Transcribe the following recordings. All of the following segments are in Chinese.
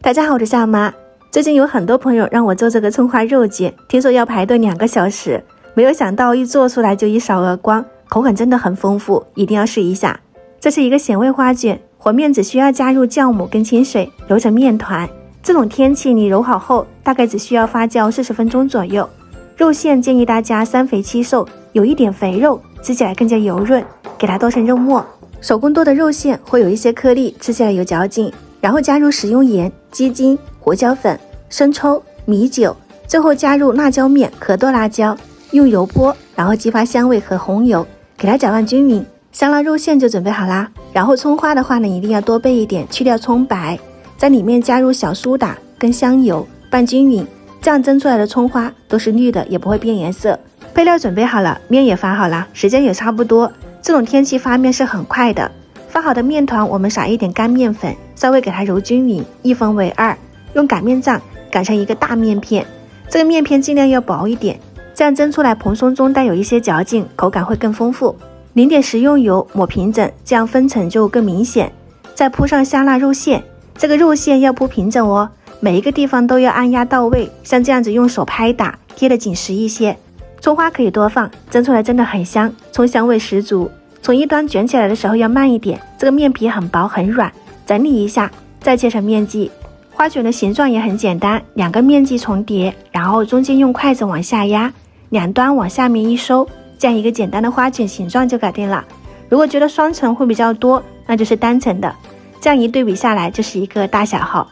大家好，我是夏妈。最近有很多朋友让我做这个葱花肉卷，听说要排队2个小时，没有想到一做出来就一扫而光，口感真的很丰富，一定要试一下。这是一个咸味花卷，和面只需要加入酵母跟清水揉成面团。这种天气你揉好后，大概只需要发酵40分钟左右。肉馅建议大家3肥7瘦，有一点肥肉，吃起来更加油润，给它剁成肉末。手工剁的肉馅会有一些颗粒，吃起来有嚼劲。然后加入食用盐、鸡精、胡椒粉、生抽、米酒，最后加入辣椒面、可剁辣椒，用油泼，然后激发香味和红油，给它搅拌均匀。香辣肉馅就准备好啦。然后葱花的话呢，一定要多备一点，去掉葱白，在里面加入小苏打跟香油，拌均匀，这样蒸出来的葱花都是绿的，也不会变颜色。配料准备好了，面也发好了，时间也差不多。这种天气发面是很快的。发好的面团我们撒一点干面粉，稍微给它揉均匀，1分为2，用擀面杖擀成一个大面片。这个面片尽量要薄一点，这样蒸出来蓬松中带有一些嚼劲，口感会更丰富。淋点食用油抹平整，这样分层就更明显。再铺上香辣肉馅，这个肉馅要铺平整哦，每一个地方都要按压到位，像这样子用手拍打，贴得紧实一些。葱花可以多放，蒸出来真的很香，葱香味十足。从一端卷起来的时候要慢一点，这个面皮很薄很软，整理一下，再切成面剂。花卷的形状也很简单，2个面剂重叠，然后中间用筷子往下压，2端往下面一收，这样一个简单的花卷形状就搞定了。如果觉得双层会比较多，那就是单层的，这样一对比下来就是一个大小号。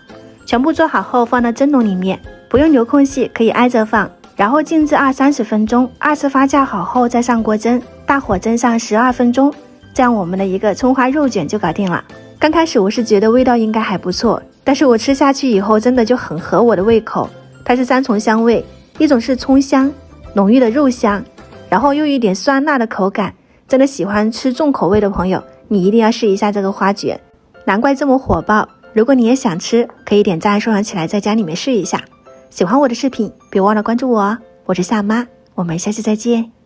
全部做好后放到蒸笼里面，不用留空隙，可以挨着放，然后静置20-30分钟，2次发酵好后再上锅蒸，大火蒸上12分钟，这样我们的一个葱花肉卷就搞定了。刚开始我是觉得味道应该还不错，但是我吃下去以后真的就很合我的胃口。它是3重香味，一种是葱香，浓郁的肉香，然后又有一点酸辣的口感，真的喜欢吃重口味的朋友，你一定要试一下这个花卷，难怪这么火爆。如果你也想吃，可以点赞收藏起来，在家里面试一下。喜欢我的视频，别忘了关注我哦，我是夏妈，我们下期再见。